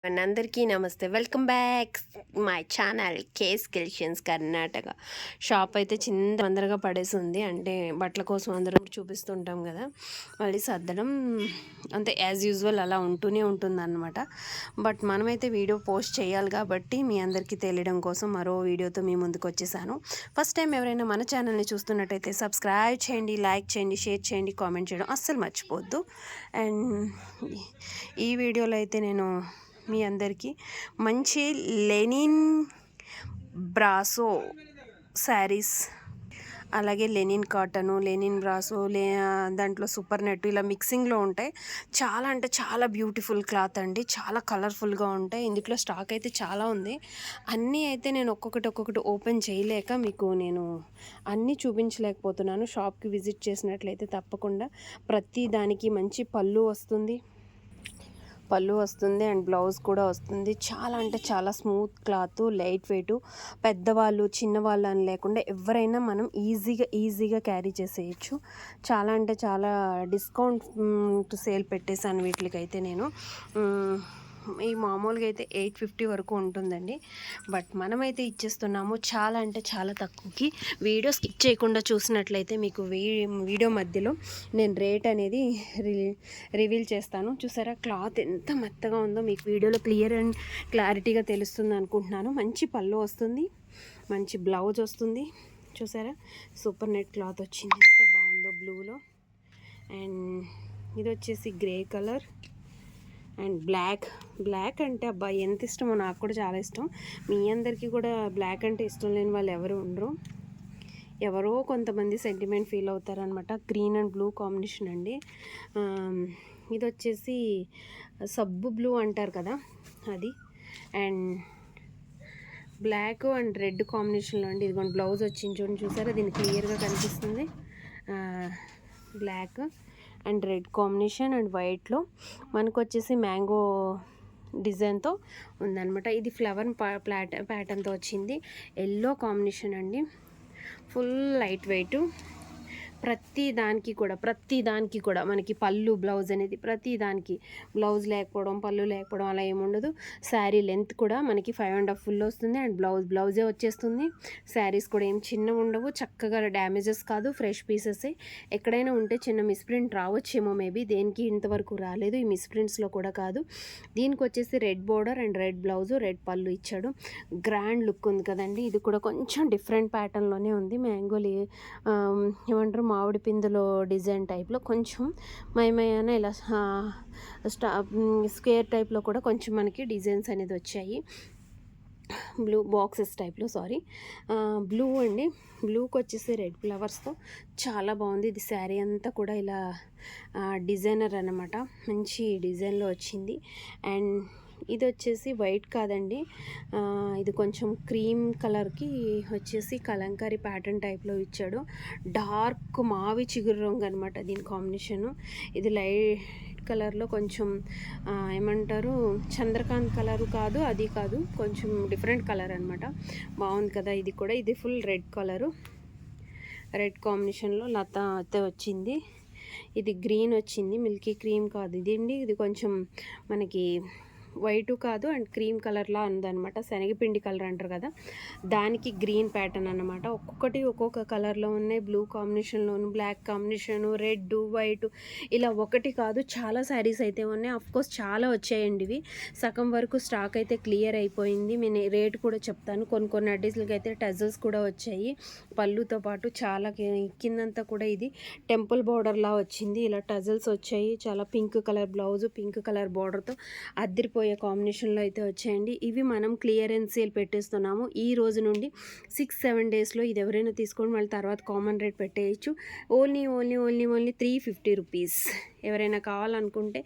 అందరికీ నమస్తే. Welcome back my channel case collections Karnataka. Shop అయితే అందరగా పడేసి ఉంది. అంటే బట్టల కోసం అందరం చూపిస్తుంటాం కదా, మళ్ళీ సర్దడం అంతే యాజ్ యూజువల్ అలా ఉంటూనే ఉంటుందన్నమాట. బట్ మనమైతే వీడియో పోస్ట్ చేయాలి కాబట్టి మీ అందరికీ తెలియడం కోసం మరో వీడియోతో మీ ముందుకు వచ్చేసాను. ఫస్ట్ టైం ఎవరైనా మన ఛానల్ని చూస్తున్నట్టయితే సబ్స్క్రైబ్ చేయండి, లైక్ చేయండి, షేర్ చేయండి, కామెంట్ చేయడం అస్సలు మర్చిపోవద్దు. అండ్ ఈ వీడియోలో అయితే నేను మీ అందరికీ మంచి లెనిన్ బ్రాసో శారీస్, అలాగే లెనిన్ కాటను, లెనిన్ బ్రాసో, దాంట్లో సూపర్ నెట్ ఇలా మిక్సింగ్లో ఉంటాయి. చాలా అంటే చాలా బ్యూటిఫుల్ క్లాత్ అండి, చాలా కలర్ఫుల్గా ఉంటాయి. ఇందులో స్టాక్ అయితే చాలా ఉంది. అన్నీ అయితే నేను ఒక్కొక్కటి ఓపెన్ చేయలేక మీకు నేను అన్నీ చూపించలేకపోతున్నాను. షాప్కి విజిట్ చేసినట్లయితే తప్పకుండా ప్రతి దానికి మంచి పళ్ళు అండ్ బ్లౌజ్ కూడా వస్తుంది. చాలా అంటే చాలా స్మూత్ క్లాత్, లైట్ వెయిట్, పెద్దవాళ్ళు చిన్నవాళ్ళు అని లేకుండా ఎవరైనా మనం ఈజీగా క్యారీ చేసేయచ్చు. చాలా అంటే చాలా డిస్కౌంట్ సేల్ పెట్టేశాను వీటికైతే నేను. ఈ మామూలుగా అయితే 850 వరకు ఉంటుందండి, బట్ మనమైతే ఇచ్చేస్తున్నాము చాలా అంటే చాలా తక్కువకి. వీడియో స్కిప్ చేయకుండా చూసినట్లయితే మీకు వీడియో మధ్యలో నేను రేట్ అనేది రివీల్ చేస్తాను. చూసారా క్లాత్ ఎంత మెత్తగా ఉందో మీకు వీడియోలో క్లియర్ అండ్ క్లారిటీగా తెలుస్తుంది అనుకుంటున్నాను. మంచి పళ్ళు వస్తుంది, మంచి బ్లౌజ్ వస్తుంది. చూసారా సూపర్ నెట్ క్లాత్ వచ్చింది, ఎంత బాగుందో బ్లూలో. అండ్ ఇది వచ్చేసి గ్రే కలర్ అండ్ బ్లాక్ అంటే అబ్బా ఎంత ఇష్టమో, నాకు కూడా చాలా ఇష్టం. మీ అందరికీ కూడా బ్లాక్ అంటే ఇష్టం లేని వాళ్ళు ఎవరు ఉండరు. ఎవరో కొంతమంది సెంటిమెంట్ ఫీల్ అవుతారనమాట. గ్రీన్ అండ్ బ్లూ కాంబినేషన్ అండి. ఇది వచ్చేసి సబ్బు బ్లూ అంటారు కదా అది. అండ్ బ్లాక్ అండ్ రెడ్ కాంబినేషన్లో అండి. ఇదిగోండి బ్లౌజ్ వచ్చింది చూడండి, చూసారా దీనికి క్లియర్గా కనిపిస్తుంది. Black and red combination and వైట్లో మనకు వచ్చేసి మ్యాంగో డిజైన్తో ఉందన్నమాట. ఇది ఫ్లవర్ ప్యాటర్న్తో వచ్చింది. ఎల్లో కాంబినేషన్ అండి, ఫుల్ లైట్ వెయిట్. ప్రతి దానికి కూడా మనకి పళ్ళు బ్లౌజ్ అనేది ప్రతి దానికి బ్లౌజ్ లేకపోవడం, పళ్ళు లేకపోవడం అలా ఏముండదు. శారీ లెంత్ కూడా మనకి 5.5 ఫుల్ వస్తుంది. అండ్ బ్లౌజే వచ్చేస్తుంది. శారీస్ కూడా ఏం చిన్న ఉండవు, చక్కగా డ్యామేజెస్ కాదు, ఫ్రెష్ పీసెస్. ఎక్కడైనా ఉంటే చిన్న మిస్ప్రింట్ రావచ్చేమో, మేబీ దేనికి ఇంతవరకు రాలేదు, ఈ మిస్ప్రింట్స్లో కూడా కాదు. దీనికి వచ్చేసి red border and red blouse, red పళ్ళు ఇచ్చాడు. గ్రాండ్ లుక్ ఉంది కదండి. ఇది కూడా కొంచెం డిఫరెంట్ ప్యాటర్న్లోనే ఉంది. మ్యాంగోలి ఏమంటారు మామిడి పిందులో డిజైన్ టైప్లో కొంచెం మయమయాన ఇలా స్క్వేర్ టైప్లో కూడా కొంచెం మనకి డిజైన్స్ అనేది వచ్చాయి. బ్లూ బాక్సెస్ టైప్లో, బ్లూ అండి. బ్లూకి వచ్చేసి రెడ్ ఫ్లవర్స్తో చాలా బాగుంది. ఇది శారీ అంతా కూడా ఇలా డిజైనర్ అన్నమాట, మంచి డిజైన్లో వచ్చింది. అండ్ ఇది వచ్చేసి వైట్ కాదండి, ఇది కొంచెం క్రీమ్ కలర్కి వచ్చేసి కలంకారీ ప్యాటర్న్ టైప్లో ఇచ్చాడు. డార్క్ మావి చిగురు రంగు అనమాట దీని కాంబినేషను. ఇది లైట్ కలర్లో కొంచెం ఏమంటారు చంద్రకాంత్ కలరు కాదు, అది కాదు, కొంచెం డిఫరెంట్ కలర్ అనమాట. బాగుంది కదా. ఇది ఫుల్ రెడ్ కలరు, రెడ్ కాంబినేషన్లో లత అయితే వచ్చింది. ఇది గ్రీన్ వచ్చింది, మిల్కీ క్రీమ్ కాదు ఇది అండి. ఇది కొంచెం మనకి వైటు కాదు అండ్ క్రీమ్ కలర్లా ఉందన్నమాట. శనగపిండి కలర్ అంటారు కదా, దానికి గ్రీన్ ప్యాటర్న్ అన్నమాట. ఒక్కొక్క కలర్లో ఉన్నాయి. బ్లూ కాంబినేషన్లోను, బ్లాక్ కాంబినేషను, రెడ్, వైట్, ఇలా ఒకటి కాదు చాలా శారీస్ అయితే ఉన్నాయి. అఫ్కోర్స్ చాలా వచ్చాయండి. ఇవి సగం వరకు స్టాక్ అయితే క్లియర్ అయిపోయింది. నేను రేట్ కూడా చెప్తాను. కొన్ని అడ్డీస్లకి అయితే టజల్స్ కూడా వచ్చాయి పళ్ళుతో పాటు. చాలా కిందంతా కూడా ఇది టెంపుల్ బార్డర్లా వచ్చింది, ఇలా టజల్స్ వచ్చాయి. చాలా pink colour blouse, pink colour బార్డర్తో అద్దరిపోయి కాంబినేషన్లో అయితే వచ్చాయండి. ఇవి మనం క్లియరెన్స్ సేల్ పెట్టేస్తున్నాము ఈ రోజు నుండి 6-7 డేస్లో. ఇది ఎవరైనా తీసుకోండి, మళ్ళీ తర్వాత కామన్ రేట్ పెట్టేయచ్చు. Only 350 rupees. ఎవరైనా కావాలనుకుంటే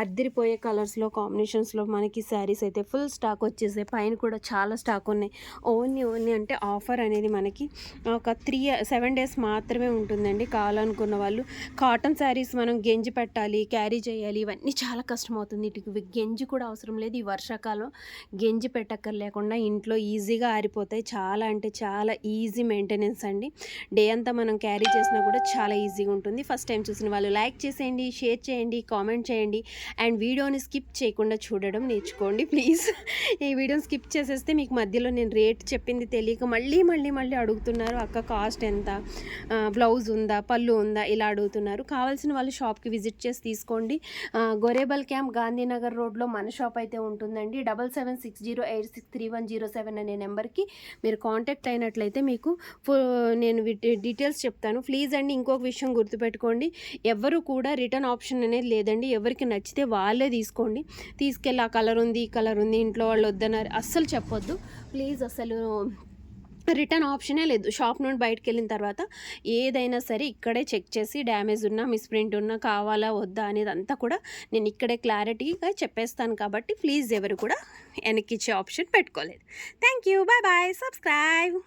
అద్దరిపోయే కలర్స్లో, కాంబినేషన్స్లో మనకి శారీస్ అయితే ఫుల్ స్టాక్ వచ్చేసాయి. పైన కూడా చాలా స్టాక్ ఉన్నాయి. ఓన్లీ అంటే ఆఫర్ అనేది మనకి ఒక 7 డేస్ మాత్రమే ఉంటుందండి. కావాలనుకున్న వాళ్ళు కాటన్ శారీస్ మనం గెంజి పెట్టాలి, క్యారీ చేయాలి, ఇవన్నీ చాలా కష్టం అవుతుంది. ఇటుకు గెంజి కూడా అవసరం అవసరం లేదు. ఈ వర్షాకాలం గెంజి పెట్టక్కర్లేకుండా ఇంట్లో ఈజీగా ఆరిపోతాయి. చాలా అంటే చాలా ఈజీ మెయింటెనెన్స్ అండి. డే అంతా మనం క్యారీ చేసినా కూడా చాలా ఈజీగా ఉంటుంది. ఫస్ట్ టైం చూసిన వాళ్ళు లైక్ చేసేయండి, షేర్ చేయండి, కామెంట్ చేయండి అండ్ వీడియోని స్కిప్ చేయకుండా చూడడం నేర్చుకోండి ప్లీజ్. ఈ వీడియోని స్కిప్ చేసేస్తే మీకు మధ్యలో నేను రేట్ చెప్పింది తెలియక మళ్ళీ అడుగుతున్నారు, అక్క కాస్ట్ ఎంత, బ్లౌజ్ ఉందా, పళ్ళు ఉందా, ఇలా అడుగుతున్నారు. కావాల్సిన వాళ్ళు షాప్కి విజిట్ చేసి తీసుకోండి. గొరేబల్ క్యాంప్ గాంధీనగర్ రోడ్లో మన షాప్ అయితే ఉంటుందండి. 7760863107 అనే నెంబర్కి మీరు కాంటాక్ట్ అయినట్లయితే మీకు నేను డీటెయిల్స్ చెప్తాను. ప్లీజ్ అండి, ఇంకొక విషయం గుర్తుపెట్టుకోండి, ఎవరు కూడా రిటర్న్ ఆప్షన్ అనేది లేదండి. ఎవరికి నచ్చితే వాళ్ళే తీసుకోండి. తీసుకెళ్ళి ఆ కలర్ ఉంది, ఈ కలర్ ఉంది, ఇంట్లో వాళ్ళు వద్దన్నారు అస్సలు చెప్పొద్దు ప్లీజ్. అసలు రిటర్న్ ఆప్షనే లేదు. షాప్ నుండి బయటకు వెళ్ళిన తర్వాత ఏదైనా సరే ఇక్కడే చెక్ చేసి డ్యామేజ్ ఉన్నా, మిస్ప్రింట్ ఉన్నా, కావాలా వద్దా అనేది అంతా కూడా నేను ఇక్కడే క్లారిటీగా చెప్పేస్తాను. కాబట్టి ప్లీజ్ ఎవరు కూడా వెనక్కిచ్చే ఆప్షన్ పెట్టుకోలేదు. Thank you, bye bye, subscribe.